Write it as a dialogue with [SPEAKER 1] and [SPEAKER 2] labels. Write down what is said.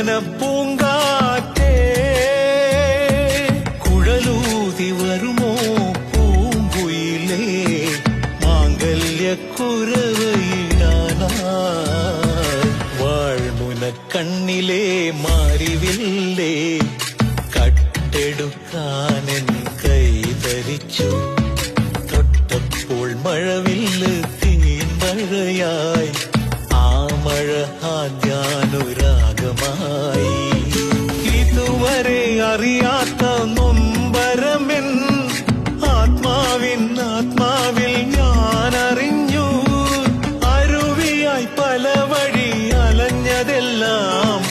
[SPEAKER 1] പൂങ്കാറ്റേ കുഴലൂതി വരുമോ പൂങ്കുയിലേ മാംഗല്യക്കുരവയിടാനായി വാഴ്മുനക്കണ്ണിലെ മാരിവില്ലേ കട്ടെടുക്കാനെൻ കൈതരിച്ചു തൊട്ടപ്പോൾ മഴവില്ല് തീൻമഴയായി ആ മഴ ആദ്യാനുരാഗമായി ഇതുവരെ അറിയാത്ത